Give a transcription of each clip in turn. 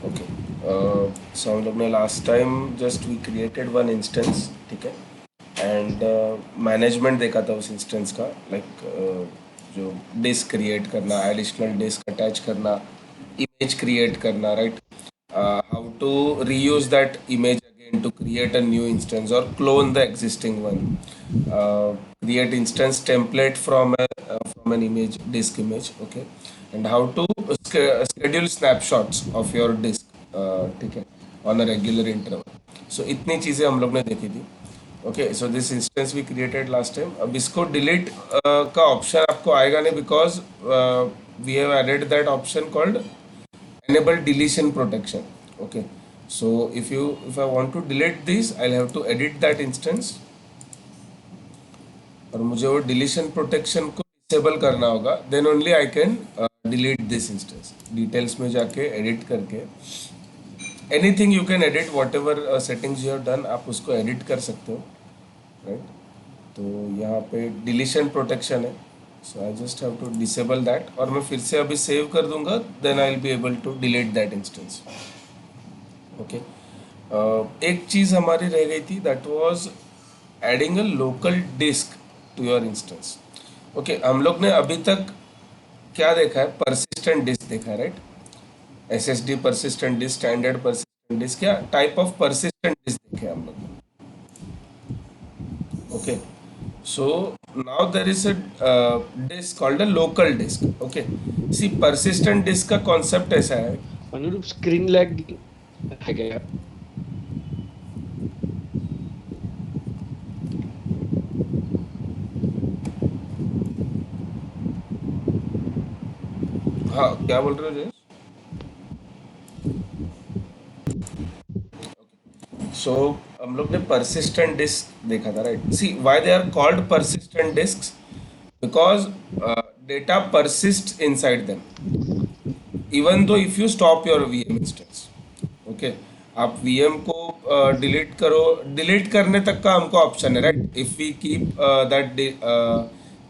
Okay, सो हम लोग ने last time just we created one instance, ठीक है, एंड मैनेजमेंट देखा था उस इंस्टेंस का, लाइक जो डिस्क क्रिएट करना, एडिशनल डिस्क अटैच करना, इमेज क्रिएट करना, right, how to reuse that image again to create a new instance or clone the existing one, create instance template from an image, disk image, okay, and how to schedule snapshots of your disk, ठीक है, on a regular interval. So इतनी चीज़ें हम लोग ने देखी थी. Okay, so this instance we created last time. अब इसको डिलीट का ऑप्शन आपको आएगा नहीं, because we have added that option called enable deletion protection. Okay, so if I want to delete this, I'll have to edit that instance, और मुझे वो deletion protection को disable करना होगा, then only I can delete this instance. Details में जाके edit करके anything you can edit, whatever settings you have done, आप उसको edit कर सकते हो, right? तो यहाँ पे डिलीशन प्रोटेक्शन है, so I just have to disable that, और मैं फिर से अभी सेव कर दूंगा, then I will be able to delete that instance. Okay, एक चीज़ हमारी रह गई थी, that was adding a local disk to your instance. Okay, हम लोग ने अभी तक क्या देखा है? परसिस्टेंट डिस्क देखा है, right? SSD persistent disk, standard persistent disk, क्या टाइप ऑफ परसिस्टेंट डिस्क देखे हम लोग. Okay, so now there is a disk called a local disk. Okay, see, persistent disk का concept ऐसा है. अनुरूप स्क्रीन लैग है क्या? हाँ, क्या बोल रहे हो जयेश? सो हम लोग ने persistent disk देखा था, right? See, why they are called persistent disks? Because data persists inside them, even though if you stop your VM instance. Okay, आप VM को डिलीट करो, डिलीट करने तक का हमको ऑप्शन है, right? If we keep that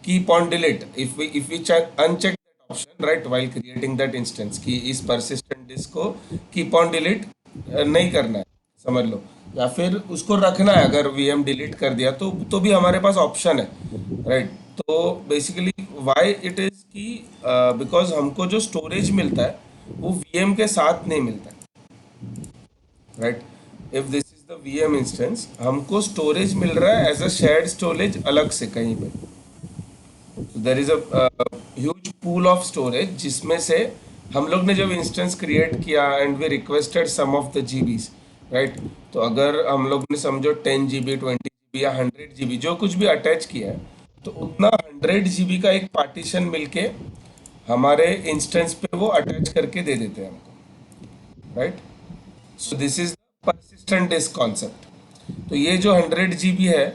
keep on delete, if we uncheck that option, right, while creating that instance, कि इस परसिस्टेंट डिस्क को कीप ऑन डिलीट नहीं करना है, समझ लो, या फिर उसको रखना है. अगर VM डिलीट कर दिया तो भी हमारे पास ऑप्शन है, राइट? तो बेसिकली वाई इट इज़ कि बिकॉज हमको जो स्टोरेज मिलता है वो VM के साथ नहीं मिलता है, right? If this is the VM instance, हमको स्टोरेज मिल रहा है एज अ शेयर्ड स्टोरेज अलग से कहीं पे. There is a huge pool of storage, जिसमें से हम लोग ने जब इंस्टेंस क्रिएट किया and we requested some of the GBs, right, तो अगर हम लोग ने समझो 10 GB, 20 GB या 100 GB जो कुछ भी अटैच किया है, तो उतना 100 GB का एक पार्टीशन मिलके हमारे इंस्टेंस पे वो अटैच करके दे देते हैं हमको, right? So this is the persistent disk concept. तो ये जो 100 GB है,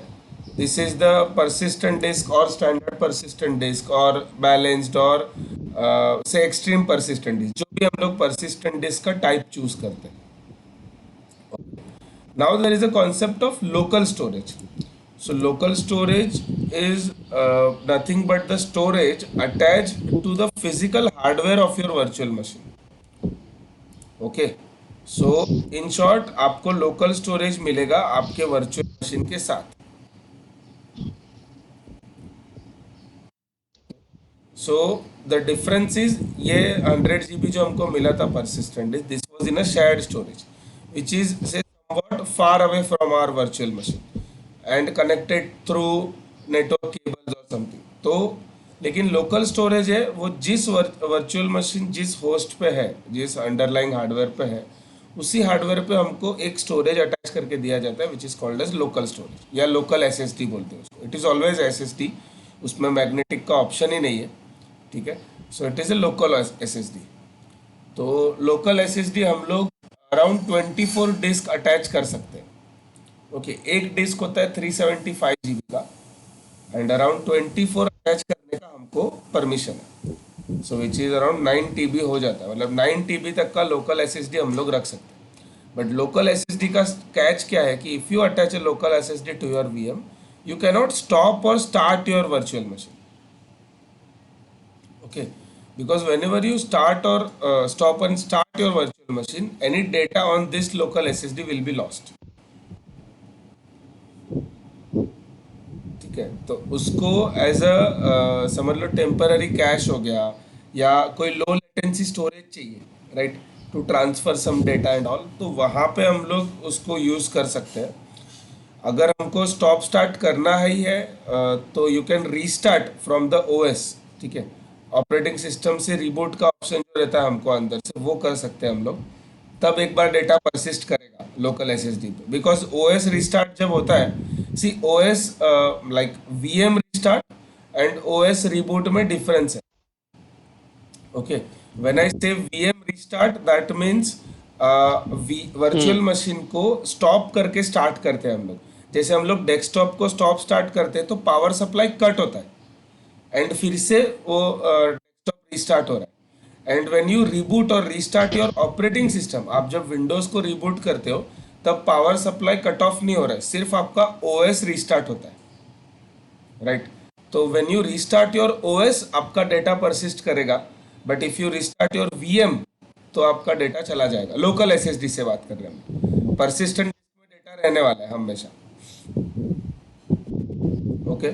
this is the persistent disk और स्टैंडर्ड परसिस्टेंट डिस्क और बैलेंस्ड और से एक्सट्रीम परसिस्टेंट डिस्क, जो भी हम लोग परसिस्टेंट डिस्क का टाइप चूज करते हैं. Now there is a concept of local storage. So local storage is nothing but the storage attached to the physical hardware of your virtual machine. Okay, so in short आपको local storage मिलेगा आपके virtual machine के साथ. So the difference is, ये 100 GB जो हमको मिला था persistent, this was in a shared storage which is से somewhat far away from our virtual machine and connected through network cables और समथिंग. तो लेकिन लोकल स्टोरेज है वो जिस वर्चुअल मशीन जिस होस्ट पे है, जिस अंडरलाइंग हार्डवेयर पे है, उसी हार्डवेयर पे हमको एक स्टोरेज अटैच करके दिया जाता है which is called as local storage, या लोकल SSD बोलते हैं उसको. इट इज़ ऑलवेज SSD, उसमें मैग्नेटिक का ऑप्शन ही नहीं है, ठीक है? So it is a local SSD. तो लोकल SSD हम लोग अराउंड 24 डिस्क अटैच कर सकते हैं. ओके, एक डिस्क होता है 375 GB का, एंड अराउंड 24 अटैच करने का हमको परमिशन है. सो विच इज अराउंड 9 TB हो जाता है, मतलब 9 TB तक का लोकल SSD हम लोग रख सकते हैं. बट लोकल SSD का कैच क्या है कि if you attach a local SSD to your VM, you cannot stop or start your virtual machine. Okay, because whenever you start or stop and start your virtual machine, any data on this local SSD will be lost. ठीक है, तो उसको as a समझ लो temporary cash हो गया, या कोई low latency storage चाहिए, right, to transfer some data and all, तो वहाँ पे हम लोग उसको यूज़ कर सकते हैं. अगर हमको स्टॉप स्टार्ट करना ही है तो you can restart from the OS. ठीक है, ऑपरेटिंग सिस्टम से रिबूट का ऑप्शन जो रहता है हमको अंदर से वो कर सकते हैं हम लोग. तब एक बार डेटा परसिस्ट करेगा लोकल एसएसडी पे, बिकॉज ओएस रिस्टार्ट जब होता है, see OS like VM restart and OS reboot में डिफरेंस है. Okay, when I say VM restart, that means virtual hmm machine को स्टॉप करके स्टार्ट करते हैं हम लोग. जैसे हम लोग डेस्कटॉप को स्टॉप स्टार्ट करते हैं तो पावर सप्लाई कट होता है एंड फिर से वो डेस्कटॉप रिस्टार्ट हो रहा है. एंड व्हेन यू रिबूट और रीस्टार्ट योर ऑपरेटिंग सिस्टम, आप जब विंडोज को रिबूट करते हो तब पावर सप्लाई कट ऑफ नहीं हो रहा है, सिर्फ आपका ओएस रिस्टार्ट होता है, राइट. तो when you restart your OS आपका डेटा परसिस्ट करेगा, but if you restart your VM तो आपका डेटा चला जाएगा. लोकल एसएसडी से बात कर रहे हैं हम, परसिस्टेंट में डेटा रहने वाला है हमेशा. ओके,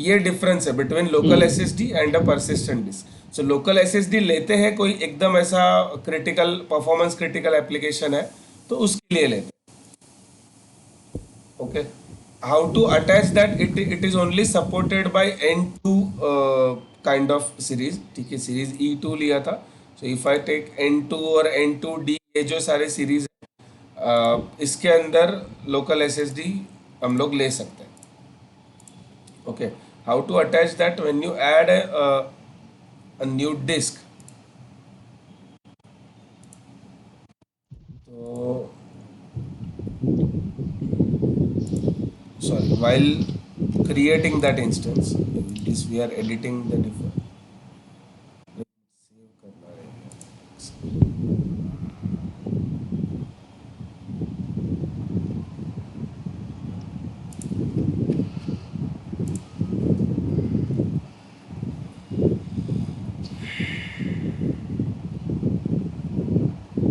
ये डिफरेंस है between local hmm SSD and a persistent disk. So local SSD लेते हैं कोई एकदम ऐसा क्रिटिकल परफॉर्मेंस क्रिटिकल एप्लीकेशन है तो उसके लिए लेते हैं. Okay, how to attach that? It is only supported by N2 kind of series. ठीक है, सीरीज E2 लिया था. So if I take N2 और N2D, ये जो सारे सीरीज है, इसके अंदर लोकल SSD हम लोग ले सकते हैं. Okay, how to attach that? When you add a new disk, तो sorry, while creating that instance, this we are editing the different. Save करना रहेगा.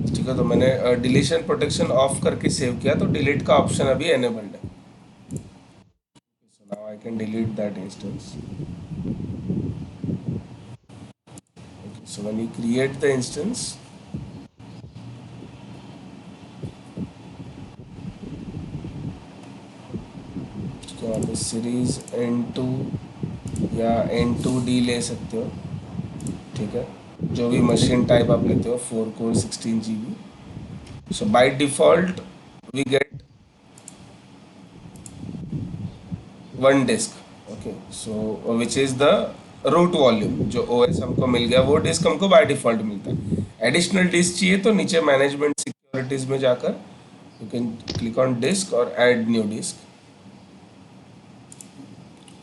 ठीक है, तो मैंने डिलीशन प्रोटेक्शन ऑफ करके सेव किया, तो डिलीट का ऑप्शन अभी एनेबल्ड है. So now I can delete that instance. Okay, so when you create the instance, उसके वहाँ पे सीरीज N2 या N2D ले सकते हो. ठीक है, जो भी मशीन टाइप आप लेते हो, 4 core 16 GB. So by default we get one disk. Okay, so which is the root volume. जो ओएस हमको मिल गया वो डिस्क हमको बाय डिफॉल्ट मिलता है. एडिशनल डिस्क चाहिए तो नीचे मैनेजमेंट सिक्योरिटीज में जाकर you can click on disk और ऐड न्यू डिस्क.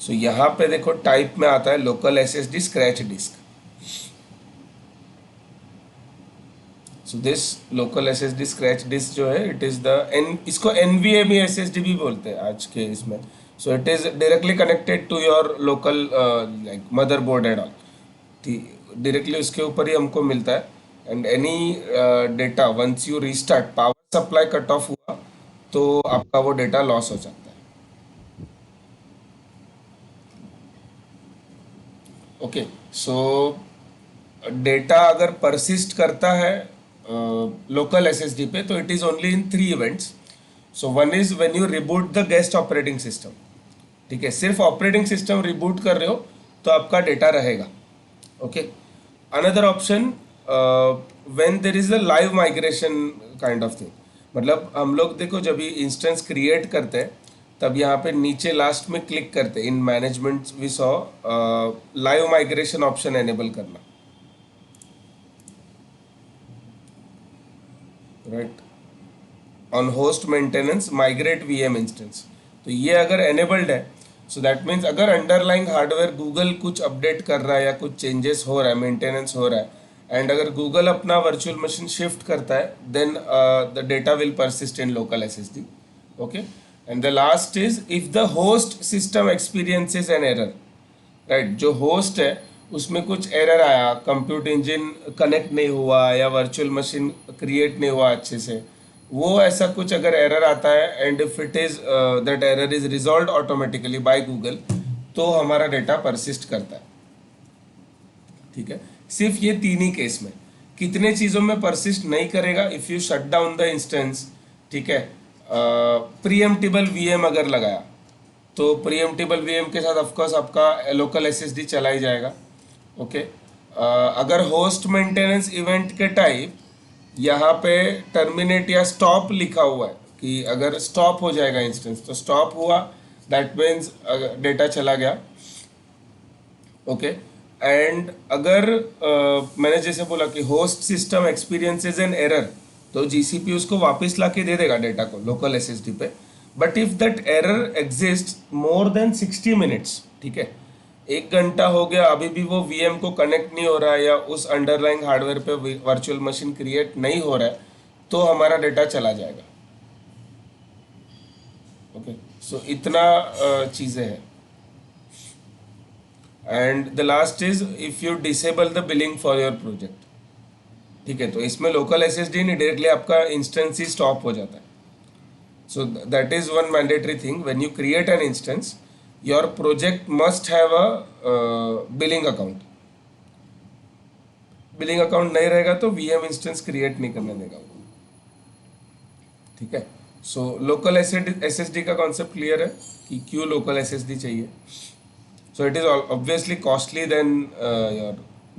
सो यहाँ पे देखो टाइप में आता है local SSD scratch disk. So this local SSD scratch disk जो है, इट इज द इसको एनवीएमई एसएसडी भी बोलते हैं आज के इसमें. So it is directly connected to your local like motherboard and all. Directly उसके ऊपर ही हमको मिलता है. And any data once you restart, power supply cut off हुआ तो आपका वो डेटा लॉस हो जाता है. ओके, सो डेटा अगर परसिस्ट करता है लोकल एसएसडी पे तो it is only in 3 events. So one is when you reboot the guest operating system. ठीक है, सिर्फ ऑपरेटिंग सिस्टम रिबूट कर रहे हो तो आपका डेटा रहेगा. Okay, another option when there is a live migration kind of thing. मतलब हम लोग देखो जब भी इंस्टेंस क्रिएट करते हैं तब यहाँ पे नीचे लास्ट में क्लिक करते हैं in management we saw live migration option enable करना, right. On host maintenance migrate VM instance, तो ये अगर एनेबल्ड है सो दैट मीन्स अगर अंडरलाइंग हार्डवेयर गूगल कुछ अपडेट कर रहा है या कुछ चेंजेस हो रहा है, मेंटेनेंस हो रहा है, एंड अगर गूगल अपना वर्चुअल मशीन शिफ्ट करता है then the data will persist in local SSD. Okay, and the last is if the host system experiences an error, right. जो होस्ट है उसमें कुछ एरर आया, कंप्यूट इंजन कनेक्ट नहीं हुआ या वर्चुअल मशीन क्रिएट नहीं हुआ अच्छे से, वो ऐसा कुछ अगर एरर आता है and if it is that error is resolve automatically by Google, तो हमारा डेटा परसिस्ट करता है। ठीक है, सिर्फ ये तीन ही केस में। कितने चीज़ों में परसिस्ट नहीं करेगा, if you shut down the instance. ठीक है, प्रीएम्प्टेबल वीएम अगर लगाया तो प्रीएम्प्टेबल वीएम के साथ ऑफकोर्स आपका लोकल एसएसडी चला ही जाएगा। ओके, अगर होस्ट मेंटेनेंस इवेंट के टाइप यहाँ पे टर्मिनेट या स्टॉप लिखा हुआ है कि अगर स्टॉप हो जाएगा इंस्टेंस, तो स्टॉप हुआ दैट मीन्स डेटा चला गया। ओके, एंड अगर मैंने जैसे बोला कि host system experiences an error, तो जीसीपी उसको वापस ला के दे देगा डेटा को लोकल एसएसडी पे। But if that error exist more than 60 minutes, ठीक है, 1 घंटा हो गया अभी भी वो वीएम को कनेक्ट नहीं हो रहा है या उस अंडरलाइंग हार्डवेयर पे वर्चुअल मशीन क्रिएट नहीं हो रहा है, तो हमारा डेटा चला जाएगा। ओके, सो इतना चीज़ें हैं। And the last is if you disable the billing for your project. ठीक है, तो इसमें लोकल एसएसडी नहीं, डायरेक्टली आपका इंस्टेंस ही स्टॉप हो जाता है। So that is one mandatory thing, when you create an instance your project must have a billing account. Billing account नहीं रहेगा तो वीएम इंस्टेंस क्रिएट नहीं करने देगा वो। ठीक है, सो लोकल एसएसडी का कॉन्सेप्ट क्लियर है कि क्यों लोकल एसएसडी चाहिए। So it is obviously costly than your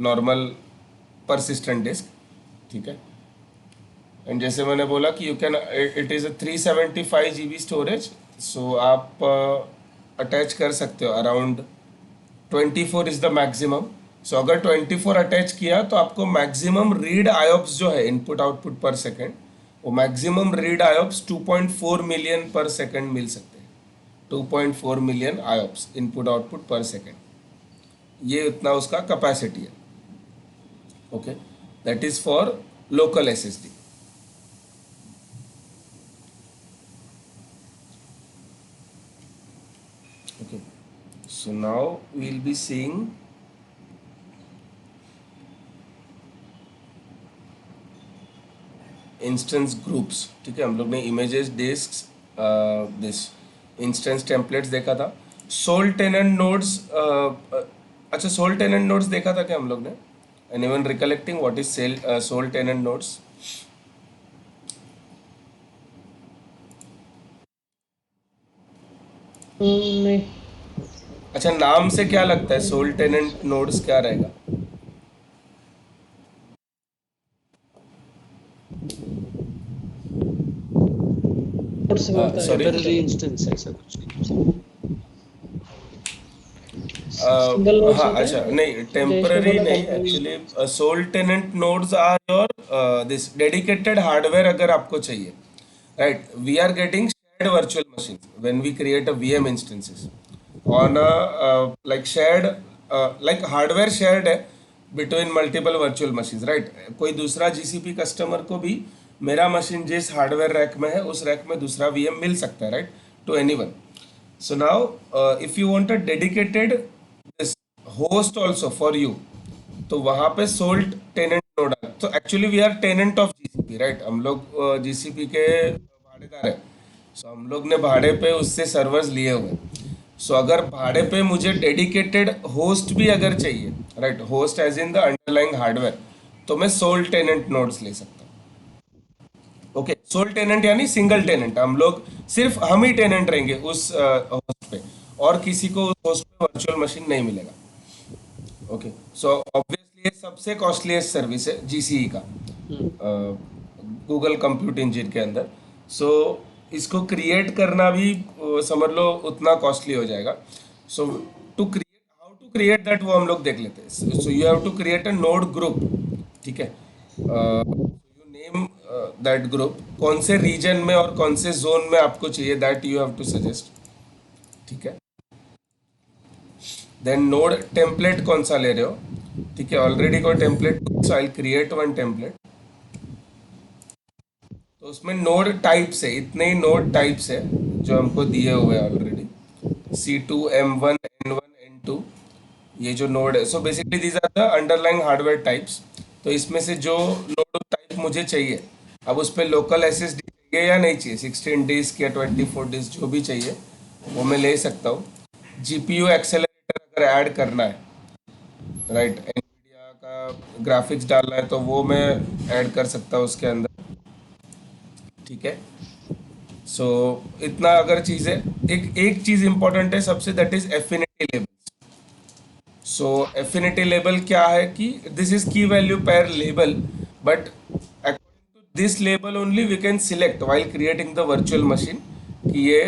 normal persistent disk. ठीक है, एंड जैसे मैंने बोला कि you can, it is a 375 GB storage, so आप अटैच कर सकते हो around 24 is the maximum. So अगर 24 अटैच किया तो आपको मैक्सिमम रीड आयोप्स जो है इनपुट आउटपुट पर सेकेंड, वो maximum read IOPS 2.4 million per second मिल सकते हैं। 2.4 million IOPS input output per second, ये उतना उसका कैपेसिटी है। Okay, that is for local SSD. Okay, so now we will be seeing instance groups. ठीक है, हम लोग ने images, disks, this instance templates देखा था। सोल टेनेंट नोड्स, अच्छा सोल टेनेंट नोड्स देखा था क्या हम लोग ने? Anyone recollecting what is sole tenant nodes? नहीं। अच्छा, नाम से क्या लगता है सोल टेनेंट नोड्स क्या रहेगा? से बोलता है सॉरी, टेम्पररी इंस्टेंस ऐसा कुछ। सिंगल नोड्स हाँ होते अच्छा, हैं नहीं जैसे टेम्पररी बोला नहीं, temporary. Actually sole tenant nodes are your this dedicated hardware अगर आपको चाहिए, right? We are getting shared virtual machines when we create a VM instances on a like shared like hardware shared है between multiple virtual machines, right? कोई दूसरा GCP customer को भी मेरा machine जिस हार्डवेयर रैक में है उस रैक में दूसरा VM मिल सकता है, right, to anyone. So now if you want a dedicated this host also for you, तो वहाँ पे सोल्ट टेनेंट नोड है। तो actually we are tenant of GCP, right? हम लोग जीसीपी के भाड़ेदार है। सो हम लोग ने भाड़े पे उससे सर्वर्स लिए हुए हैं। सो अगर भाड़े पे मुझे डेडिकेटेड होस्ट भी अगर चाहिए, right, host as in the underlying hardware, तो मैं सोल टेनेंट नोड्स ले सकता हूँ। ओके, सोल टेनेंट यानी सिंगल टेनेंट, हम लोग सिर्फ हम ही टेनेंट रहेंगे उस होस्ट पे, और किसी को उस होस्ट पे वर्चुअल मशीन नहीं मिलेगा। ओके, सो ऑब्वियसली ये सबसे कॉस्टलीस्ट सर्विस है जीसीई का गूगल कंप्यूट इंजन के अंदर। सो इसको क्रिएट करना भी समझ लो उतना कॉस्टली हो जाएगा। So to create, how to create that, वो हम लोग देख लेते हैं। So you have to create a node group. ठीक है, यू नेम दैट ग्रुप, कौन से रीजन में और कौन से जोन में आपको चाहिए, that you have to suggest. ठीक है, देन नोड टेम्पलेट कौन सा ले रहे हो? ठीक है, ऑलरेडी कोई template, so I create one template. तो उसमें नोड टाइप्स है, इतने ही नोड टाइप्स है जो हमको दिए हुए हैं already, C2, M1, N1, N2, ये जो नोड है, so basically these are the underlying hardware types. तो इसमें से जो नोड टाइप मुझे चाहिए, अब उस पर लोकल एसएसडी चाहिए या नहीं चाहिए, 16 डिस्क या 24 डिस्क जो भी चाहिए वो मैं ले सकता हूँ। जीपीयू एक्सेलरेटर अगर ऐड करना है, राइट, एनवीडिया का ग्राफिक्स डालना है तो वो मैं ऐड कर सकता हूँ उसके अंदर। ठीक है। सो इतना अगर चीज़ है, एक एक चीज़ इंपॉर्टेंट है सबसे, that is affinity level. So affinity label क्या है कि this is key value pair label, but according to this label only we can select while creating the virtual machine कि ये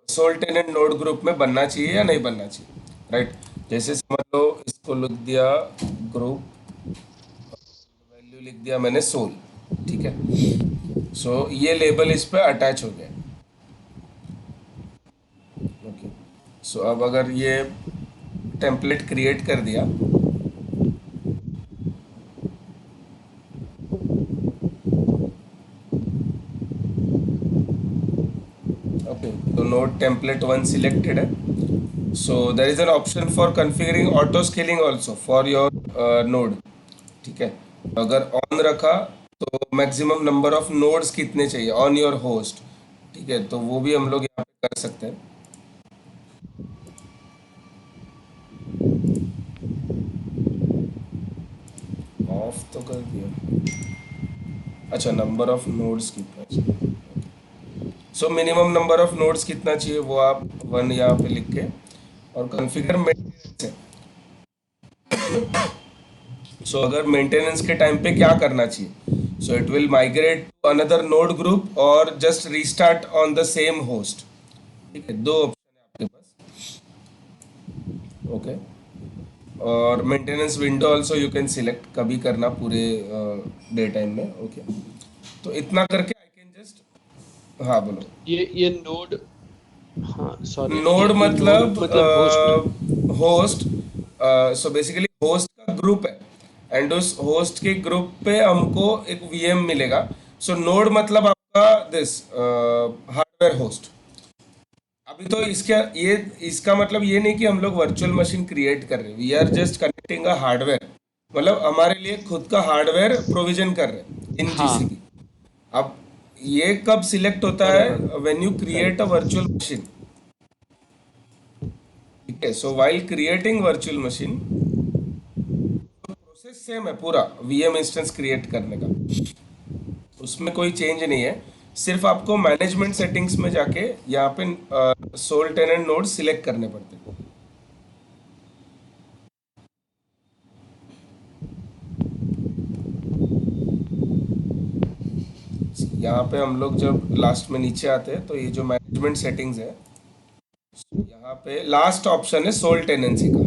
सोल टेनेंट नोड ग्रुप में बनना चाहिए या नहीं बनना चाहिए, राइट। जैसे समझ लो इसको लिख दिया ग्रुप, वैल्यू लिख दिया मैंने सोल। ठीक है। सो ये लेबल इस पे अटैच हो गया। ओके। सो अब अगर ये टेम्पलेट क्रिएट कर दिया, ओके, तो नोड टेम्पलेट वन सिलेक्टेड है। So there is an option for configuring auto scaling also for your node. ठीक है। अगर ऑन रखा तो मैक्सिमम नंबर ऑफ नोड्स कितने चाहिए ऑन योर होस्ट। ठीक है, तो वो भी हम लोग यहाँ पे कर सकते हैं। ऑफ तो कर दिया। अच्छा, नंबर ऑफ नोड्स कितना चाहिए, so minimum number of nodes कितना चाहिए वो आप वन यहाँ पे लिख के, और कॉन्फ़िगर मेंटेनेंस है। सो अगर मेंटेनेंस के टाइम पे क्या करना चाहिए, so it will migrate to another node group और just restart on the same host. ठीक है, दो ऑप्शन है आपके पास। ओके। और maintenance window also you can select, कभी करना पूरे डे टाइम में। ओके। तो इतना करके आई कैन जस्ट, हाँ बोलो। ये नोड, हाँ सॉरी, नोड ये नोड मतलब मतलब होस्ट ना? होस्ट। सो बेसिकली होस्ट का ग्रुप है, एंड उस होस्ट के ग्रुप पे हमको एक वीएम मिलेगा। सो नोड मतलब आपका दिस हार्डवेयर होस्ट। अभी तो इसका ये, इसका मतलब ये नहीं कि हम लोग वर्चुअल मशीन क्रिएट कर रहे हैं, we are just connecting a hardware, मतलब हमारे लिए खुद का हार्डवेयर प्रोविजन कर रहे हैं इन हाँ, जीसीपी। अब ये कब सिलेक्ट होता है, बराबर, when you create a right. Virtual machine. ठीक है। सो while creating virtual machine, process same है पूरा वीएम इंस्टेंस क्रिएट करने का, उसमें कोई चेंज नहीं है। सिर्फ आपको मैनेजमेंट सेटिंग्स में जाके यहाँ पे सोल टेनेंट नोड सिलेक्ट करने पड़ते हैं। यहाँ पे हम लोग जब लास्ट में नीचे आते हैं तो ये जो मैनेजमेंट सेटिंग्स है, यहाँ पे लास्ट ऑप्शन है सोल टेनेंसी का।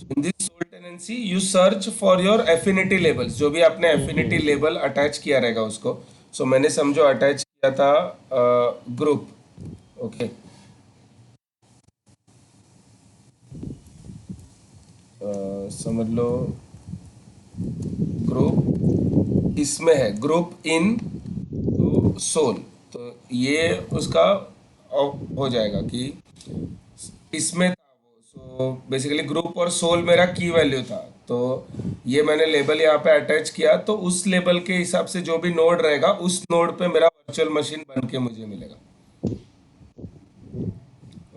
In this sole tenancy you search for your affinity labels, जो भी आपने एफिनिटी हम्म। लेबल अटैच किया रहेगा उसको। सो मैंने समझो अटैच किया था ग्रुप। ओके। समझ लो ग्रुप इसमें है, ग्रुप इन तो सोल। तो ये उसका हो जाएगा कि इसमें था वो। सो बेसिकली ग्रुप और सोल मेरा की वैल्यू था, तो ये मैंने लेबल यहाँ पे अटैच किया, तो उस लेबल के हिसाब से जो भी नोड रहेगा उस नोड पे मेरा वर्चुअल मशीन बन के मुझे मिलेगा।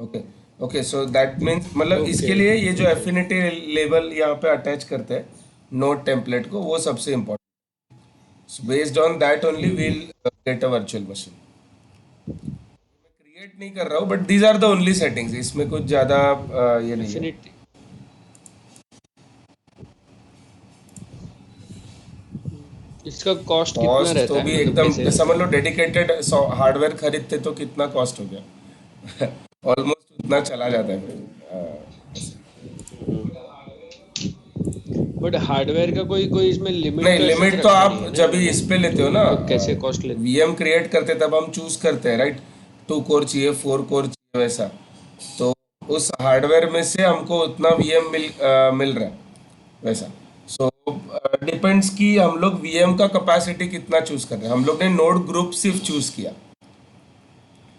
Okay. Okay, so that means मतलब ओके, इसके लिए ये जो ओके। एफिनिटी लेबल यहाँ पे अटैच करते हैं नोड टेम्पलेट को, वो सबसे important. So based on that only we'll get a virtual machine. Create नहीं कर रहा हूँ, but these are the only settings, इसमें कुछ ज़्यादा ये नहीं है। डेफिनेटली। इसका कॉस्ट कितना कॉस्ट तो रहता है, भी मतलब एकदम कैसे रहता समझ है? लो, डेडिकेटेड हार्डवेयर खरीदते तो कितना कॉस्ट हो गया। ऑलमोस्ट उतना चला जाता है फिर। बट हार्डवेयर का कोई कोई इसमें लिमिट नहीं, तो ऐसे तो लिमिट तो रखा आप नहीं है ना जब ही इन्होंने? इस पे लेते हो तो ना, मतलब कैसे कॉस्ट लेते? वीएम क्रिएट करते तब हम चूज करते हैं, राइट, 2 कोर चाहिए, 4 कोर चाहिए, वैसा। तो उस हार्डवेयर में से हमको उतना वीएम मिल रहा है, वैसा। सो डिपेंड्स कि हम लोग वीएम का कैपेसिटी कितना चूज कर रहे हैं। हम लोग ने नोड ग्रुप सिर्फ चूज किया,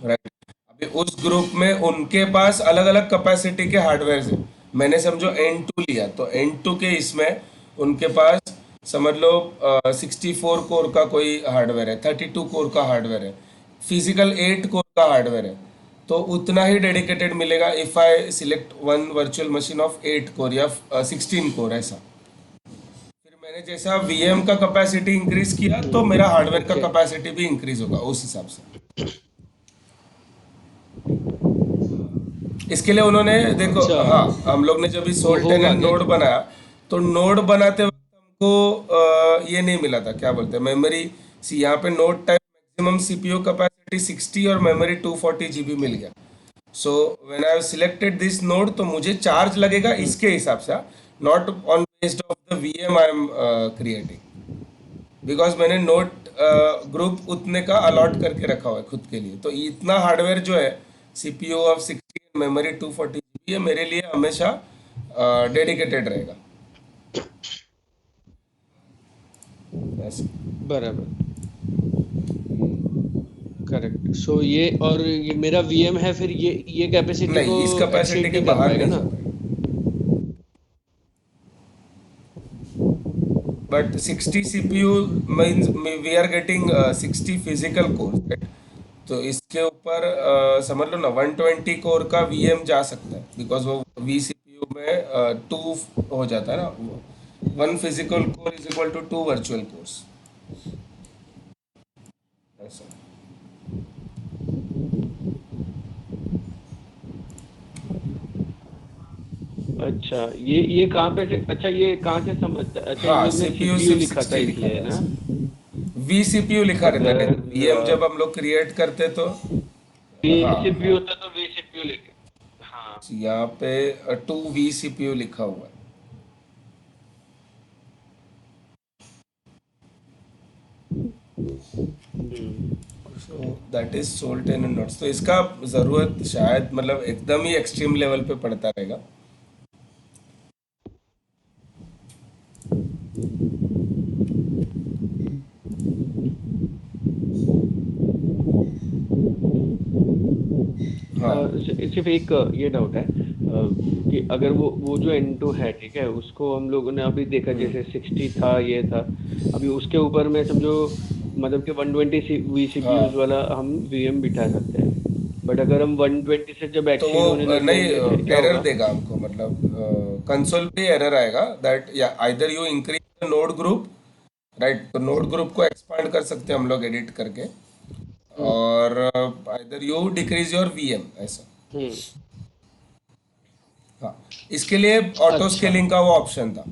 राइट। अभी उस ग्रुप में उनके पास अलग अलग कैपेसिटी के हार्डवेयर है, मैंने समझो N2 लिया, तो N2 के इसमें उनके पास समझ लो 64 कोर का कोई हार्डवेयर है, 32 कोर का हार्डवेयर है, फिजिकल 8 कोर का हार्डवेयर है, तो उतना ही डेडिकेटेड मिलेगा if I select one virtual machine of 8 core या 16 कोर ऐसा। फिर मैंने जैसा वीएम का कैपेसिटी इंक्रीज किया तो मेरा हार्डवेयर का ओके। कैपेसिटी भी इंक्रीज होगा उस हिसाब से। इसके लिए उन्होंने देखो, अच्छा, हाँ, हम लोग ने जब वो सोल होगा टेनन क्या? नोड बनाया, तो नोड बनाते वक्त हमको ये नहीं मिला था, क्या बोलते हैं, मेमोरी। सी यहाँ पे node type maximum CPU capacity 60 और मेमोरी 240 GB मिल गया। So when I selected this node, तो मुझे चार्ज लगेगा इसके हिसाब से, not on based of the VM I am creating, because मैंने नोट ग्रुप उतने का अलॉट करके रखा हुआ है खुद के लिए। तो इतना हार्डवेयर जो है, सीपीयू ऑफ 60, मेमोरी 240 GB, ये मेरे लिए हमेशा डेडिकेटेड रहेगा। ऐसे। बराबर, करेक्ट। सो ये और ये मेरा वीएम है, फिर ये कैपेसिटी नहीं, को इस कैपेसिटी एक्सीड के नहीं कर बाहर पाएगा नहीं ना? जा पाएगा। But 60 CPU means we are getting 60 physical core, right? तो इसके ऊपर समझ लो ना 120 कोर का वीएम जा सकता है, बिकॉज वो वी सीपीयू में 2 हो जाता है ना, 1 physical core is equal to 2 virtual cores, ऐसा। अच्छा, ये कहाँ पे से, अच्छा ये कहाँ से समझता? अच्छा, इन हाँ, लोग ने सीपीयू सीपीयू सिर्फ लिखा था 60 लिखा इसलिए था ना? ऐसा। वी सीपीयू लिखा रहता है, नहीं अगर तो वीएम जब हम लोग क्रिएट करते तो। वी हाँ, सीपीयू हाँ, होता तो वी सीपीयू लिखे। हाँ। यहाँ पे 2 वी सीपीयू लिखा हुआ है। Hmm. So that is salt and notes. तो इसका ज़रूरत शायद मतलब एकदम ही एक्सट्रीम लेवल पे पड़ता रहेगा। हाँ, सिर्फ एक ये डाउट है कि अगर वो जो N2 है, ठीक है, उसको हम लोगों ने अभी देखा, जैसे 60 था, ये था, अभी उसके ऊपर में समझो, मतलब कि 120 वी सीपीयूज हाँ। वाला हम वीएम बिठा सकते हैं। बट अगर हम 120 से जब तो वो एक्सीड होने लग नहीं, जाएंगे, फिर क्या एरर होगा? देगा हमको, मतलब कंसोल पे एरर आएगा दैट या either you increase the node group, right? तो नोड ग्रुप को एक्सपांड कर सकते हैं हम लोग एडिट करके, हम्म। और either you decrease your VM ऐसा। हम्म। हाँ, इसके लिए ऑटो अच्छा, स्केलिंग का वो ऑप्शन था।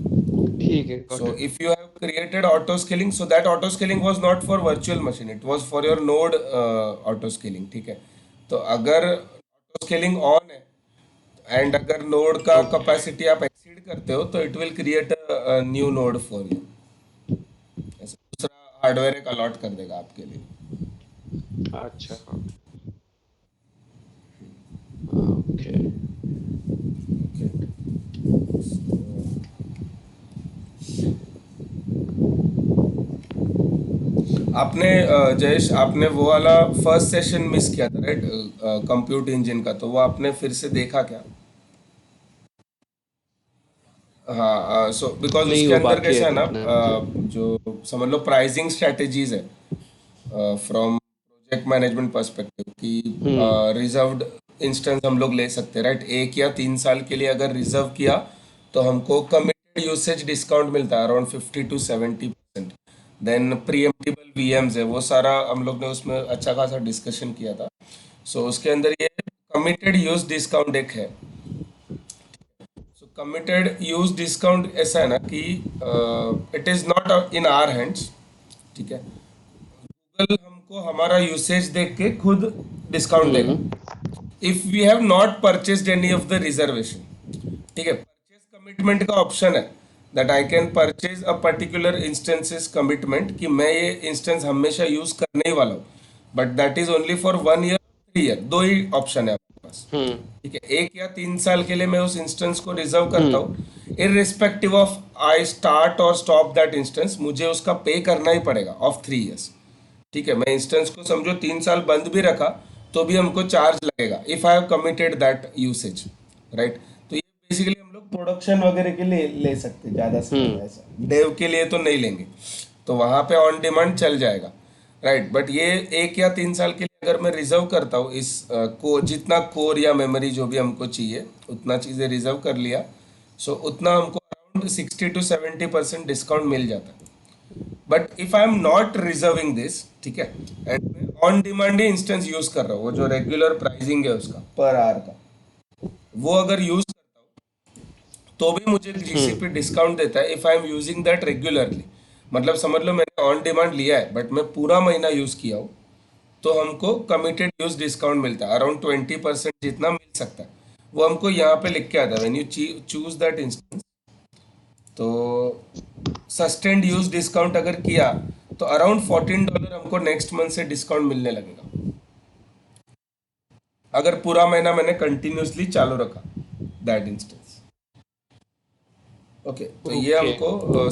ठीक है, got So it. if you have created auto scaling, so that auto scaling was not for virtual machine, it was for your node auto scaling, ठीक है? तो अगर auto scaling ऑन है एंड अगर नोड का ओके। कैपेसिटी आप exceed करते हो, तो it will create a new node for you, ऐसा दूसरा हार्डवेयर एक अलॉट कर देगा आपके लिए। अच्छा, ओके। Okay. आपने जयेश, आपने वो वाला फर्स्ट सेशन मिस किया था, राइट? कंप्यूट इंजन का, तो वो आपने फिर से देखा क्या? हाँ, सो बिकॉज नहीं, उसके वो अंदर बाकी है कैसा है ना, देखना है मुझे। जो समझ लो प्राइसिंग स्ट्रेटेजीज है फ्रॉम प्रोजेक्ट मैनेजमेंट पर्सपेक्टिव, कि हम्म। रिजर्व्ड इंस्टेंस हम लोग ले सकते हैं, राइट? 1 या 3 साल के लिए अगर रिजर्व किया, तो हमको कमिटेड यूसेज डिस्काउंट मिलता है अराउंड 50 to 70%। देन प्रीएम्प्टिबल वीएम्स है, वो सारा हम लोग ने उसमें अच्छा खासा डिस्कशन किया था। सो उसके अंदर ये कमिटेड यूज डिस्काउंट एक है। सो कमिटेड यूज डिस्काउंट ऐसा है ना कि it is not in our hands, ठीक है? गूगल हमको हमारा यूसेज देख के खुद डिस्काउंट देगा hmm. If we have not purchased any of the reservation, ठीक है? परचेज कमिटमेंट का ऑप्शन है that I can purchase a particular instances commitment, कि मैं ये इंस्टेंस हमेशा यूज करने ही वाला हूँ, but that is only for 1 year, 3 year, दो ही ऑप्शन है आपके पास, हम्म। ठीक है? 1 या 3 साल के लिए मैं उस इंस्टेंस को रिजर्व करता हम्म। हूँ, इरिस्पेक्टिव ऑफ आई स्टार्ट और स्टॉप दैट इंस्टेंस, मुझे उसका पे करना ही पड़ेगा ऑफ 3 ईयर्स, ठीक है? मैं इंस्टेंस को समझो 3 साल बंद भी रखा, तो भी हमको चार्ज लगेगा if I have committed that usage, right? तो ये बेसिकली हम लोग प्रोडक्शन वगैरह के लिए ले सकते हैं, ज़्यादा से ज़्यादा, हम्म। ऐसा डेव के लिए तो नहीं लेंगे। तो वहाँ पे ऑन डिमांड चल जाएगा, राइट। बट ये 1 या 3 साल के लिए अगर मैं रिजर्व करता हूँ इस को, जितना कोर या मेमोरी जो भी हमको चाहिए उतना चीज़ें रिजर्व कर लिया, सो उतना हमको अराउंड 60 to 70% डिस्काउंट मिल जाता है। But if I am not reserving this, ठीक है, एंड मैं on demand he instance use कर रहा हूँ, वो जो रेगुलर प्राइसिंग है उसका पर आवर का, वो अगर यूज करता हूँ तो भी मुझे हम्म। जीसीपी डिस्काउंट देता है if I am using that regularly. मतलब समझ लो मैंने ऑन डिमांड लिया है बट मैं पूरा महीना यूज किया हूँ, तो हमको कमिटेड यूज डिस्काउंट मिलता है अराउंड 20% जितना मिल सकता है। वो हमको यहाँ पे लिख के आता है when you choose that instance. तो सस्टेन्ड यूज डिस्काउंट अगर किया तो अराउंड $14 हमको नेक्स्ट मंथ से डिस्काउंट मिलने लगेगा, अगर पूरा महीना मैंने कंटिन्यूसली चालू रखा दैट इंस्टेंस। ओके, तो ये ओके हमको ओके।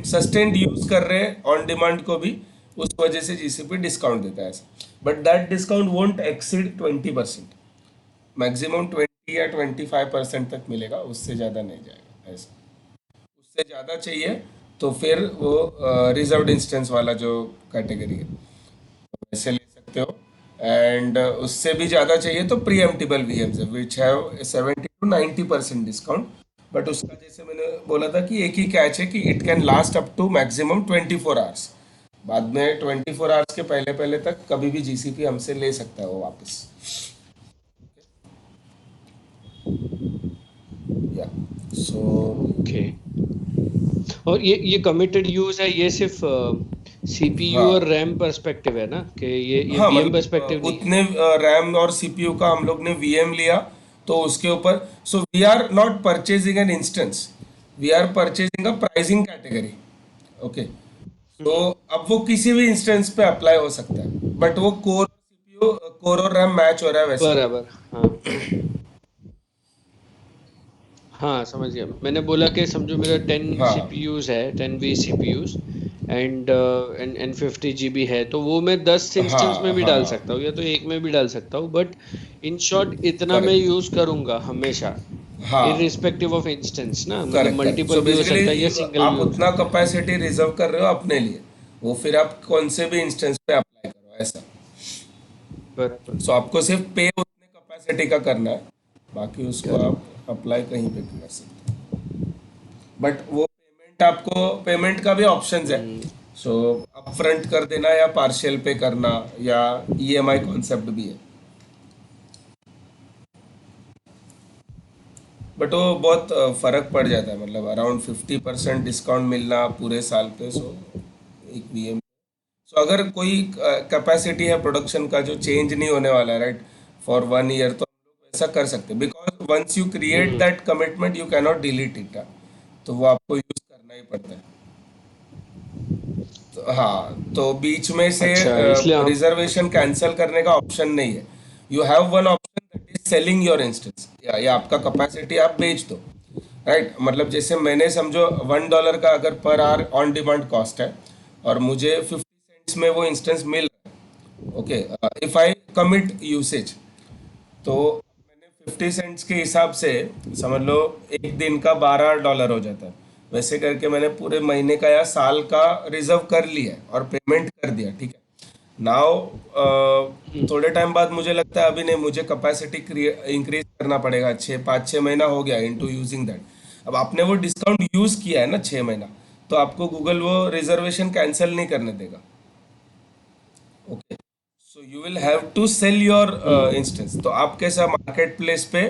सस्टेन्ड यूज कर रहे हैं ऑन डिमांड को भी, उस वजह से जीसीपी डिस्काउंट देता है ऐसा। But that discount won't exceed 20%, maximum 20 या 25% तक मिलेगा, उससे ज़्यादा नहीं जाएगा ऐसा। उससे ज़्यादा चाहिए तो फिर वो रिजर्व्ड इंस्टेंस वाला जो कैटेगरी है वैसे ले सकते हो। एंड उससे भी ज़्यादा चाहिए तो प्री एम्प्टिबल वीएम्स है which have 70 to 90% discount. But उसका जैसे मैंने बोला था कि एक ही कैच है कि it can last up to maximum 24 hours. बाद में 24 आवर्स के पहले पहले तक कभी भी जीसीपी हमसे ले सकता है वो वापस। या सो ओके। और ये कमिटेड यूज है, ये सिर्फ सीपीयू और हाँ रैम पर्सपेक्टिव है ना, कि ये हाँ, वीएम मतलब पर्सपेक्टिव नहीं है। उतने रैम और सीपीयू का हम लोग ने वीएम लिया, तो उसके ऊपर so we are not purchasing an instance, we are purchasing a pricing category. Okay, तो हम्म। अब वो किसी भी इंस्टेंस पे अप्लाई हो सकता है, बट वो कोर सीपीयू कोर और रैम मैच हो रहा है वैसे होगा। बराबर। हाँ हाँ, समझ गया। मैंने बोला कि समझो मेरा 10 हाँ सीपीयूज है, 10 V CPUs, एंड 50 GB है, तो वो मैं 10 इंस्टेंस में हाँ भी डाल हाँ, सकता हूँ या तो एक में भी डाल सकता हूँ, बट इन शॉर्ट इतना मैं करेक्ट, यूज करूंगा हमेशा, हाँ, इरिस्पेक्टिव ऑफ इंस्टेंस ना, मतलब करेक्ट करेक्ट। मल्टीपल सो भी हो बेसिकली सकता है या सिंगल भी आप हो उतना सकता है। कैपेसिटी रिजर्व कर रहे हो अपने लिए, वो फिर आप कौन से भी इंस्टेंस पे अप्लाई करो ऐसा। बराबर। सो आपको सिर्फ पे उतने कैपेसिटी का करना है, बाकी उसको करेक्ट। आप अप्लाई कहीं पे भी कर सकते हैं। बट वो पेमेंट, आपको पेमेंट का भी ऑप्शंस है। हम्म। सो अपफ्रंट कर देना या पार्शियल पे करना या ईएमआई कॉन्सेप्ट भी है। बट वो बहुत फर्क पड़ जाता है, मतलब अराउंड 50% डिस्काउंट मिलना पूरे साल पे। सो एक वीएम, सो अगर कोई कैपेसिटी है प्रोडक्शन का जो चेंज नहीं होने वाला है, राइट, फॉर 1 ईयर, तो हम लोग ऐसा कर सकते हैं, because once you create hmm. That commitment you cannot delete it. तो वो आपको यूज करना ही पड़ता है। तो हाँ, तो बीच में से अच्छा, इसलिए हम। रिजर्वेशन कैंसिल करने का ऑप्शन नहीं है। You have one option that is selling your instance, या आपका कैपेसिटी आप बेच दो, राइट। मतलब जैसे मैंने समझो $1 का अगर per hour on demand cost है और मुझे 50 सेंट्स में वो इंस्टेंस मिल रहा है, okay, if I commit usage, तो मैंने 50 सेंट्स के हिसाब से समझ लो एक दिन का $12 हो जाता है। वैसे करके मैंने पूरे महीने का या साल का रिजर्व कर लिया है और पेमेंट कर दिया, ठीक है। नाउ हम्म। थोड़े टाइम बाद मुझे लगता है अभी नहीं, मुझे कैपेसिटी इंक्रीज करना पड़ेगा, 6 5 6 महीना हो गया इनटू यूजिंग दैट। अब आपने वो डिस्काउंट यूज किया है ना 6 महीना, तो आपको गूगल वो रिजर्वेशन कैंसिल नहीं करने देगा। Okay, so you will have to sell your hmm. Instance. तो आप कैसा मार्केट प्लेस पे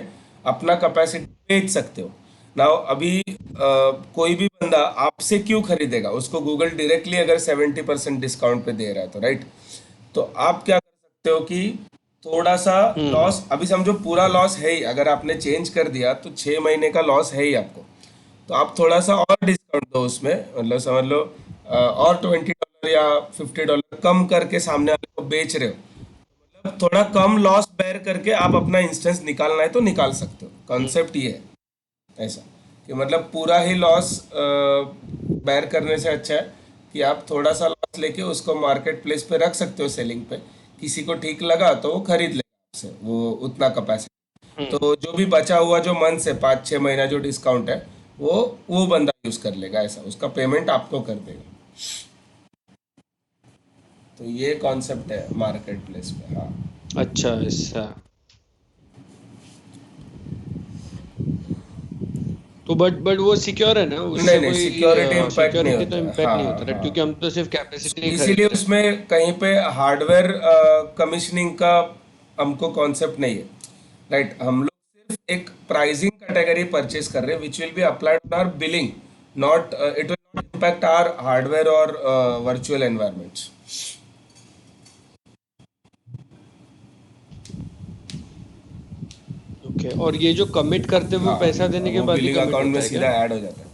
अपना कैपेसिटी बेच सकते हो। नाउ अभी कोई भी बंदा आपसे क्यों खरीदेगा, उसको गूगल डायरेक्टली अगर 70% डिस्काउंट पे दे रहा है तो, राइट। तो आप क्या कर सकते हो कि थोड़ा सा हम्म। लॉस, अभी समझो पूरा लॉस है ही, अगर आपने चेंज कर दिया तो 6 महीने का लॉस है ही आपको। तो आप थोड़ा सा और डिस्काउंट दो उसमें, मतलब समझ लो और $20 या $50 कम करके सामने वाले को बेच रहे हो। मतलब थोड़ा कम लॉस बेयर करके आप अपना इंस्टेंस निकालना है तो निकाल सकते हो। कॉन्सेप्ट ये है ऐसा, कि मतलब पूरा ही लॉस बेयर करने से अच्छा है कि आप थोड़ा सा लॉस लेके उसको मार्केट प्लेस पे रख सकते हो सेलिंग पे। किसी को ठीक लगा तो वो खरीद लेगा आपसे वो उतना कैपेसिटी। हम्म। तो जो भी बचा हुआ जो मंथ है 5-6 महीना जो डिस्काउंट है वो बंदा यूज कर लेगा, ऐसा उसका पेमेंट आपको कर देगा। तो ये कॉन्सेप्ट है मार्केट प्लेस में। हाँ। अच्छा ऐसा। तो बट वो सिक्योर है ना, नहीं उससे नहीं, कोई सिक्योरिटी इम्पैक्ट नहीं सिक्योरिटी तो होता। इम्पैक्ट नहीं होता हाँ ना, हाँ। क्योंकि हम तो सिर्फ कैपेसिटी ही इसीलिए खरीद रहे हैं। उसमें कहीं पे हार्डवेयर कमीशनिंग का हमको कॉन्सेप्ट नहीं है। राइट, हम लोग सिर्फ एक प्राइसिंग कैटेगरी परचेज कर रहे हैं which will be applied on our billing, not it will not impact our hardware और वर्चुअल एनवायरमेंट्स। ओके, और ये जो कमिट करते हैं वो हाँ, पैसा देने के वो बाद ही बिलिंग कमिट अकाउंट में होता है क्या? सीधा ऐड हो जाता है।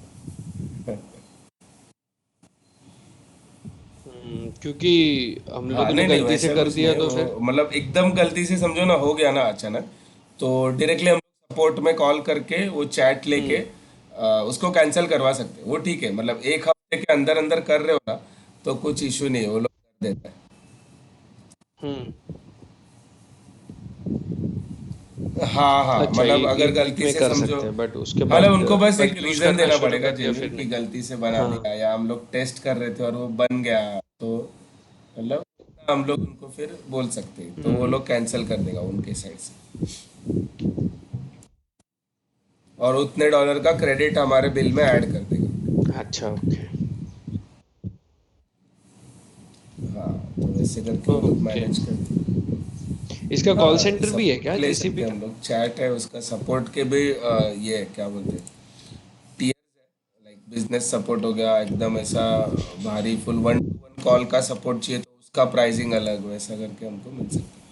क्योंकि हम हाँ, लोगों ने नहीं नहीं, गलती से वैसे कर कुछ दिया नहीं, तो वो फिर। मतलब एकदम गलती से समझो ना, हो गया ना अचानक, तो डायरेक्टली हम सपोर्ट में कॉल करके वो चैट लेके हम्म। उसको कैंसिल करवा सकते हैं। वो ठीक है, मतलब एक हफ्ते के अंदर अंदर कर रहे हो ना, तो कुछ इशू नहीं है, वो लोग कर देते हैं। हम्म। हाँ हाँ, अच्छा, मतलब अगर एक वीक गलती में से कर समझो, सकते हैं, बट उसके मतलब बाद उनको बस बस एक यूज रीजन करना देना शुरू पड़ेगा कर दिया जेन्युइन फिर कि नहीं। गलती से बना हाँ। दिया, या हम लोग टेस्ट कर रहे थे और वो बन गया, तो मतलब हम लोग उनको फिर बोल सकते हैं, तो वो हम्म। लोग कैंसिल कर देगा उनके साइड से, और उतने डॉलर का क्रेडिट हमारे बिल में ऐड कर देगा। अच्छा, ओके। हाँ, तो वैसे करके वो लोग ओके, मैनेज करते हैं। इसका कॉल हाँ, सेंटर भी है सपोर्ट क्या ले सकते जीसीपी हैं का? हम लोग, चैट है उसका, सपोर्ट के भी ये है, क्या बोलते हैं, टीयर्स है। लाइक बिजनेस सपोर्ट हो गया एकदम ऐसा भारी फुल 1-to-1 कॉल का सपोर्ट चाहिए तो उसका प्राइसिंग अलग, वैसा करके हमको मिल सकता है।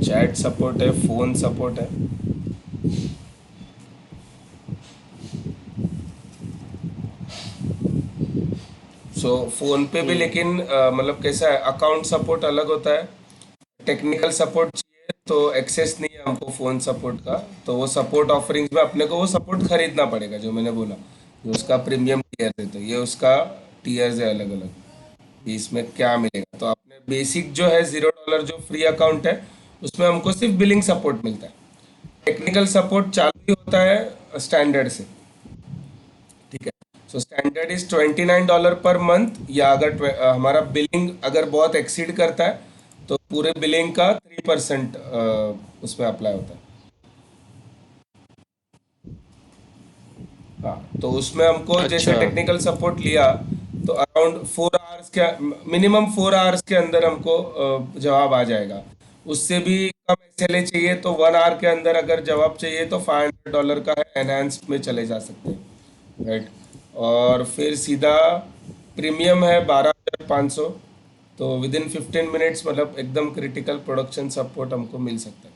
चैट सपोर्ट है, फोन सपोर्ट है। सो फोन पे भी, हम्म। लेकिन मतलब कैसा है, अकाउंट सपोर्ट अलग होता है। टेक्निकल सपोर्ट चाहिए तो एक्सेस नहीं है हमको फ़ोन सपोर्ट का, तो वो सपोर्ट ऑफरिंग्स में अपने को वो सपोर्ट खरीदना पड़ेगा, जो मैंने बोला, जो उसका प्रीमियम टीयर है, तो ये उसका टीयर्स है अलग अलग, कि इसमें क्या मिलेगा। तो आपने बेसिक जो है $0 जो फ्री अकाउंट है, उसमें हमको सिर्फ बिलिंग सपोर्ट मिलता है। टेक्निकल सपोर्ट चालू ही होता है स्टैंडर्ड से। ठीक है, so standard is $29 per month, या अगर हमारा बिलिंग अगर बहुत एक्सीड करता है तो पूरे बिलिंग का 3% उसमें अप्लाई होता है। हाँ, तो उसमें हमको जैसे अच्छा। टेक्निकल सपोर्ट लिया तो अराउंड 4 आवर्स के, मिनिमम 4 आवर्स के अंदर हमको जवाब आ जाएगा। उससे भी कम एसएलए चाहिए तो 1 आवर के अंदर अगर जवाब चाहिए तो $500 का है, एनहांस में चले जा सकते हैं। राइट, और फिर सीधा प्रीमियम है 12,500, तो विद इन 15 मिनट्स मतलब एकदम क्रिटिकल प्रोडक्शन सपोर्ट हमको मिल सकता है।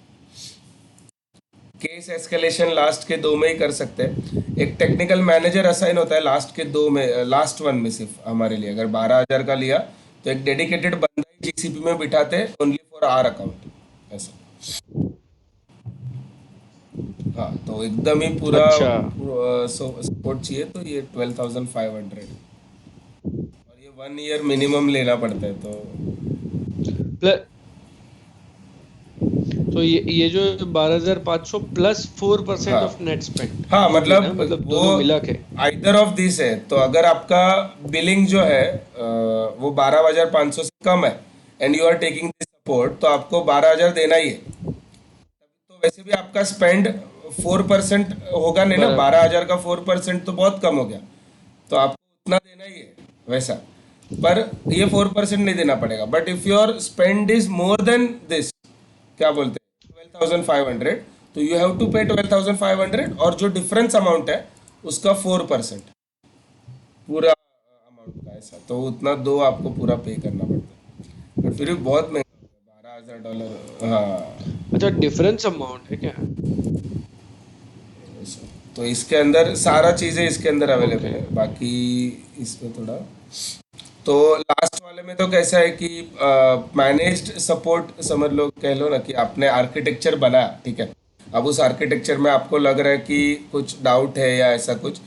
केस एस्केलेशन लास्ट के 2 में ही कर सकते हैं। एक टेक्निकल मैनेजर असाइन होता है लास्ट के 2 में, लास्ट वन में सिर्फ हमारे लिए, अगर 12,000 का लिया तो एक डेडिकेटेड बंदा ही जीसीपी में बिठाते हैं ओनली फॉर आर अकाउंट, ऐसा। हाँ, तो एकदम ही पूरा अच्छा। सपोर्ट चाहिए तो ये 12,500, और ये 1 ईयर मिनिमम लेना पड़ता है, तो प्लस, तो ये जो 12,500 प्लस 4% हाँ ऑफ नेट स्पेंड, हाँ, वो भी ना, मतलब मतलब वो दोनों मिला के। आइदर ऑफ दिस है। तो अगर आपका बिलिंग जो है वो 12,500 से कम है and you are taking this support, तो आपको 12,000 देना ही है। तो वैसे भी आपका स्पेंड 4% होगा नहीं ना, बराबर। 12,000 का 4% तो बहुत कम हो गया, तो आपको उतना देना ही है वैसा। पर ये 4% नहीं देना पड़ेगा, but if your spend is more than this, क्या बोलते हैं, 12,500, तो यू हैव टू पे 12,500, और जो डिफरेंस अमाउंट है उसका 4% पूरा अमाउंट का, ऐसा। तो उतना दो आपको पूरा पे करना पड़ता है, बट फिर भी बहुत महंगा होता है, $12,000। हाँ, अच्छा, डिफरेंस अमाउंट है क्या? ऐसा। तो इसके अंदर सारा चीज़ें इसके अंदर ओके। अवेलेबल है, बाकी इसमें थोड़ा, तो लास्ट वाले में तो कैसा है कि मैनेज्ड सपोर्ट समझ लो, कह लो ना कि आपने आर्किटेक्चर बनाया, ठीक है, अब उस आर्किटेक्चर में आपको लग रहा है कि कुछ डाउट है या ऐसा कुछ,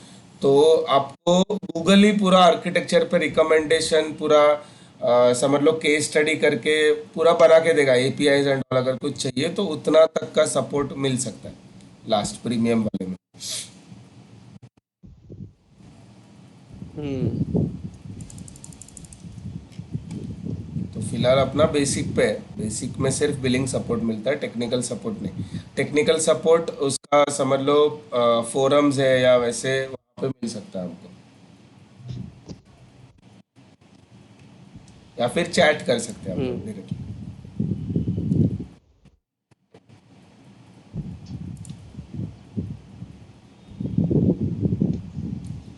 तो आपको गूगल ही पूरा आर्किटेक्चर पे रिकमेंडेशन पूरा समझ लो केस स्टडी करके पूरा बना के देगा, एपीआईज एंड ऑल। अगर कुछ चाहिए तो उतना तक का सपोर्ट मिल सकता है लास्ट प्रीमियम वाले में। हम्म। तो फिलहाल अपना बेसिक पे है, बेसिक में सिर्फ बिलिंग सपोर्ट मिलता है, टेक्निकल सपोर्ट नहीं। टेक्निकल सपोर्ट उसका समझ लो फोरम्स है या वैसे वहाँ पे मिल सकता है हमको, या फिर चैट कर सकते हैं हम लोग हम्म। डायरेक्टली।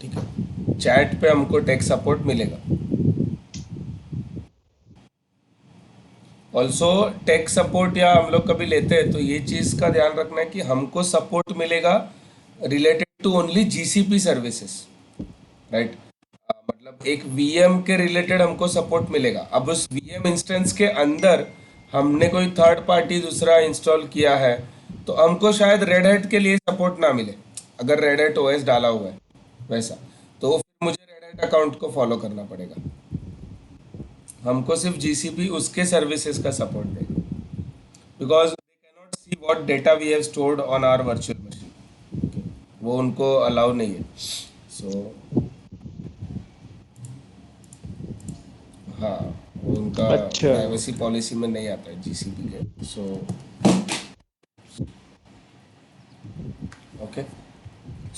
ठीक है, चैट पे हमको टेक सपोर्ट मिलेगा। ऑल्सो टेक सपोर्ट या हम लोग कभी लेते हैं तो ये चीज़ का ध्यान रखना है कि हमको सपोर्ट मिलेगा related to only GCP services, right. मतलब एक वीएम के रिलेटेड हमको सपोर्ट मिलेगा। अब उस वीएम इंस्टेंस के अंदर हमने कोई थर्ड पार्टी दूसरा इंस्टॉल किया है तो हमको शायद रेड हैट के लिए सपोर्ट ना मिले, अगर रेड हैट ओएस डाला हुआ है वैसा, तो फिर मुझे रेड हैट अकाउंट को फॉलो करना पड़ेगा। हमको सिर्फ जीसीपी उसके सर्विसेज का सपोर्ट देगा, because they cannot see what data we have stored on our virtual machine. वो उनको अलाउ नहीं है। सो हाँ, वो उनका अच्छा। प्राइवेसी पॉलिसी में नहीं आता है जीसीपी के। So okay,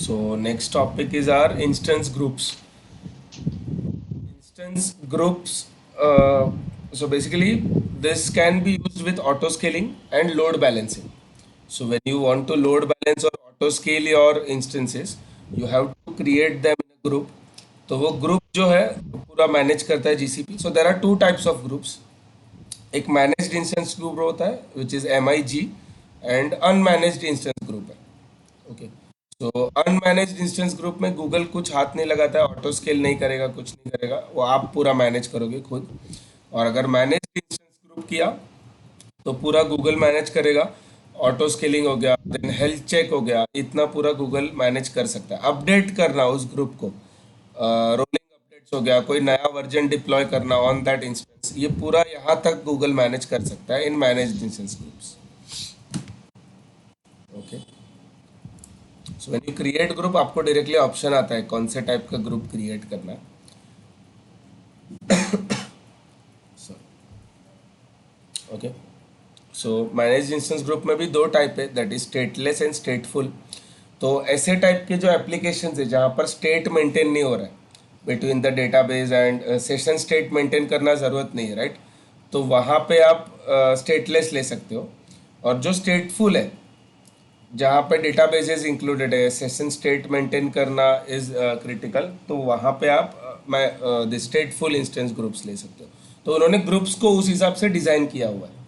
so next topic is our instance groups. Instance groups, so basically this can be used with auto scaling and load balancing. So when you want to load balance or auto scale your instances, you have to create them in a group. तो वो group जो है पूरा manage करता है GCP. So there are two types of groups. एक managed instance group होता है which is M I G, and unmanaged instance group है। ओके, तो अनमैनेज्ड इंस्टेंस ग्रुप में गूगल कुछ हाथ नहीं लगाता है, ऑटो स्केल नहीं करेगा, कुछ नहीं करेगा, वो आप पूरा मैनेज करोगे खुद। और अगर मैनेज्ड इंस्टेंस ग्रुप किया तो पूरा गूगल मैनेज करेगा। ऑटो स्केलिंग हो गया, देन हेल्थ चेक हो गया, इतना पूरा गूगल मैनेज कर सकता है। अपडेट करना उस ग्रुप को, रोलिंग अपडेट्स हो गया, कोई नया वर्जन डिप्लॉय करना ऑन दैट इंस्टेंस, ये पूरा यहाँ तक गूगल मैनेज कर सकता है in managed instance groups. Okay, so when you create group आपको डायरेक्टली ऑप्शन आता है कौन से टाइप का ग्रुप क्रिएट करना है। ओके, सो मैनेज इंस्टेंस ग्रुप में भी दो टाइप है, दैट इज स्टेटलेस एंड स्टेटफुल। तो ऐसे टाइप के जो एप्लीकेशन है जहाँ पर स्टेट मेंटेन नहीं हो रहा है between the database and session, state maintain करना ज़रूरत नहीं है, राइट। तो वहाँ पे आप स्टेटलेस ले सकते हो। और जो स्टेटफुल है जहाँ पे डेटाबेसेस इंक्लूडेड है, सेशन स्टेट मेंटेन करना इज क्रिटिकल, तो वहाँ पे आप द स्टेटफुल इंस्टेंस ग्रुप्स ले सकते हो। तो उन्होंने ग्रुप्स को उस हिसाब से डिज़ाइन किया हुआ है।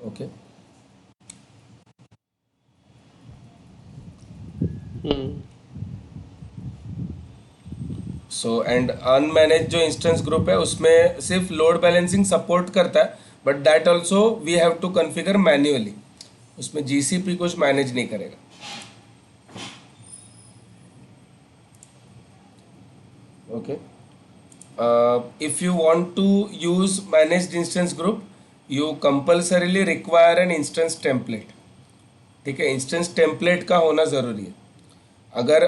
Okay, hmm. So and unmanaged जो इंस्टेंस ग्रुप है उसमें सिर्फ लोड बैलेंसिंग सपोर्ट करता है, but that also we have to configure manually. उसमें जीसीपी कुछ मैनेज नहीं करेगा। Okay, if you want to use managed instance group, you compulsorily require an instance template। ठीक है, इंस्टेंस टेम्पलेट का होना ज़रूरी है। अगर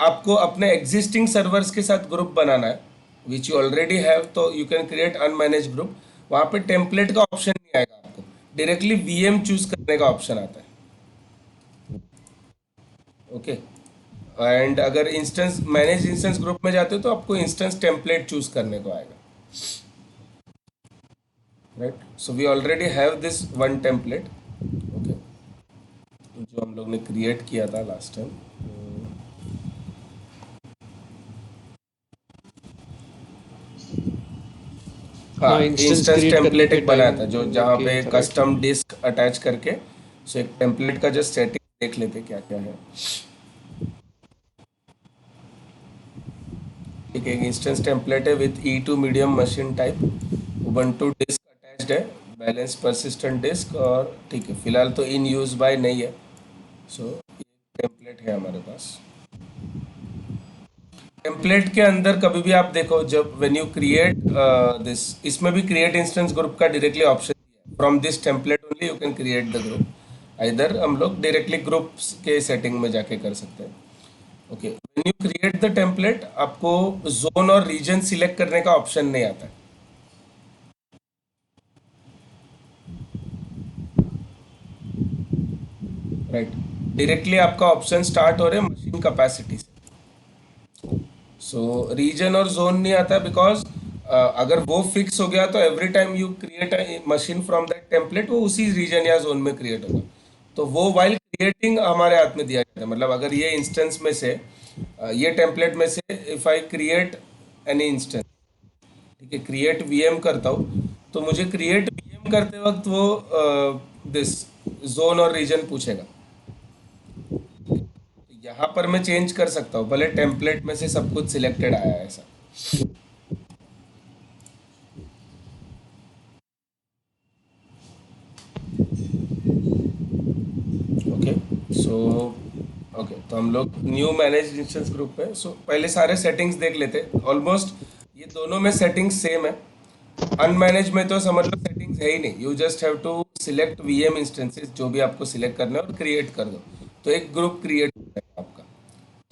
आपको अपने एग्जिस्टिंग सर्वर्स के साथ ग्रुप बनाना है विच यू ऑलरेडी हैव, तो you can create unmanaged group. वहाँ पे टेम्पलेट का ऑप्शन नहीं आएगा, आपको डायरेक्टली वीएम चूज करने का ऑप्शन आता है। ओके, एंड अगर इंस्टेंस मैनेज इंस्टेंस ग्रुप में जाते हो तो आपको इंस्टेंस टेम्पलेट चूज करने को आएगा, right. So we already have this one template. Okay, जो हम लोग ने क्रिएट किया था लास्ट टाइम। हाँ, हाँ, इंस्टेंस इंस्टेंस क्रिएट करने टेम्पलेट के एक टाइम बनाया था जो जहाँ किया पे था, राइट? कस्टम डिस्क अटैच करके। सो एक टेम्पलेट का जस्ट सेटिंग देख लेते क्या क्या है। एक इंस्टेंस टेम्पलेट है with E two medium machine type, Ubuntu disk attached है, बैलेंस परसिस्टेंट डिस्क, और ठीक है, फिलहाल तो इन यूज बाय नहीं है। सो ये टेम्पलेट है हमारे पास। टेम्पलेट के अंदर कभी भी आप देखो, जब व्हेन यू क्रिएट दिस, इसमें भी क्रिएट इंस्टेंस ग्रुप का डायरेक्टली ऑप्शन दिया है। From this template only you can create the group. इधर हम लोग डायरेक्टली ग्रुप्स के सेटिंग में जाके कर सकते हैं। Okay, when you create the template आपको जोन और रीजन सिलेक्ट करने का ऑप्शन नहीं आता है। राइट, डायरेक्टली आपका ऑप्शन स्टार्ट हो रहे हैं मशीन कैपेसिटी से। सो रीजन और जोन नहीं आता बिकॉज अगर वो फिक्स हो गया तो every time you create a machine from that template वो उसी रीजन या जोन में क्रिएट होगा। तो वो वाइल क्रिएटिंग हमारे हाथ में दिया जाता है। मतलब अगर ये इंस्टेंस में से ये टेम्पलेट में से if I create any instance, ठीक है, क्रिएट वीएम करता हूँ, तो मुझे क्रिएट वीएम करते वक्त वो दिस जोन और रीजन पूछेगा। यहाँ पर मैं चेंज कर सकता हूँ, भले टेम्पलेट में से सब कुछ सिलेक्टेड आया है ऐसा। ओके, सो ओके, तो हम लोग न्यू मैनेज इंस्टेंस ग्रुप पे। सो पहले सारे सेटिंग्स देख लेते। ऑलमोस्ट ये दोनों में सेटिंग्स सेम है। अनमैनेज में तो समझ लो सेटिंग्स है ही नहीं, you just have to select VM instances जो भी आपको सिलेक्ट करना है और क्रिएट कर दो, तो एक ग्रुप क्रिएट हो जाएगा आपका।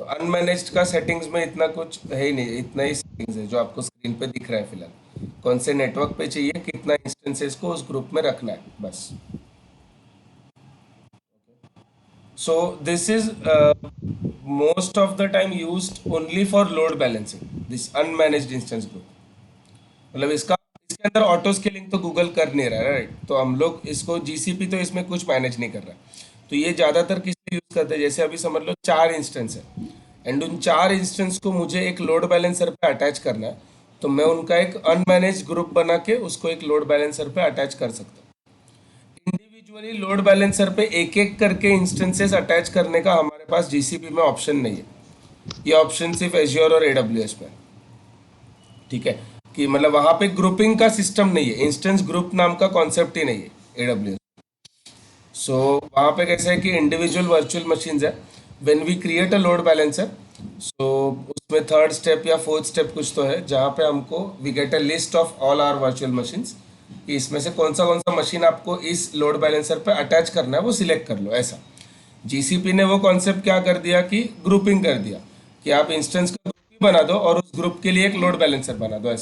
तो अनमैनेज्ड का सेटिंग्स में इतना कुछ है ही नहीं, इतना ही सेटिंग्स है जो आपको स्क्रीन पे दिख रहा है फिलहाल। कौन से नेटवर्क पे चाहिए, कितना इंस्टेंसेस को उस ग्रुप में रखना है, बस। So this is most of the time used only for load balancing, this unmanaged instance group। मतलब इसका, इसके अंदर ऑटो स्केलिंग तो गूगल कर नहीं रहा है, राइट। तो हम लोग इसको जीसीपी तो इसमें कुछ मैनेज नहीं कर रहा है। तो ये ज़्यादातर किस लिए यूज़ करते हैं, जैसे अभी समझ लो 4 इंस्टेंस है एंड उन 4 इंस्टेंस को मुझे एक लोड बैलेंसर पे अटैच करना है, तो मैं उनका एक अनमैनेज ग्रुप बना के उसको एक लोड बैलेंसर पे अटैच कर सकता हूँ। इंडिविजुअली लोड बैलेंसर पे एक एक करके इंस्टेंसेस अटैच करने का हमारे पास जीसीपी में ऑप्शन नहीं है। ये ऑप्शन सिर्फ एज्योर और एडब्ल्यूएस में है। ठीक है, कि मतलब वहां पे ग्रुपिंग का सिस्टम नहीं है, इंस्टेंस ग्रुप नाम का कॉन्सेप्ट ही नहीं है एडब्ल्यूएस। सो वहाँ पे कैसा है कि इंडिविजुअल वर्चुअल मशीन्स है। When we create a load balancer, so उसमें थर्ड स्टेप या फोर्थ स्टेप कुछ तो है जहाँ पे हमको we get a list of all our virtual machines, कि इसमें से कौन सा मशीन आपको इस लोड बैलेंसर पे अटैच करना है वो सिलेक्ट कर लो, ऐसा। जीसीपी ने वो कॉन्सेप्ट क्या कर दिया कि ग्रुपिंग कर दिया, कि आप इंस्टेंस का ग्रुप भी बना दो और उस ग्रुप के लिए एक लोड बैलेंसर बना दो, ऐसा।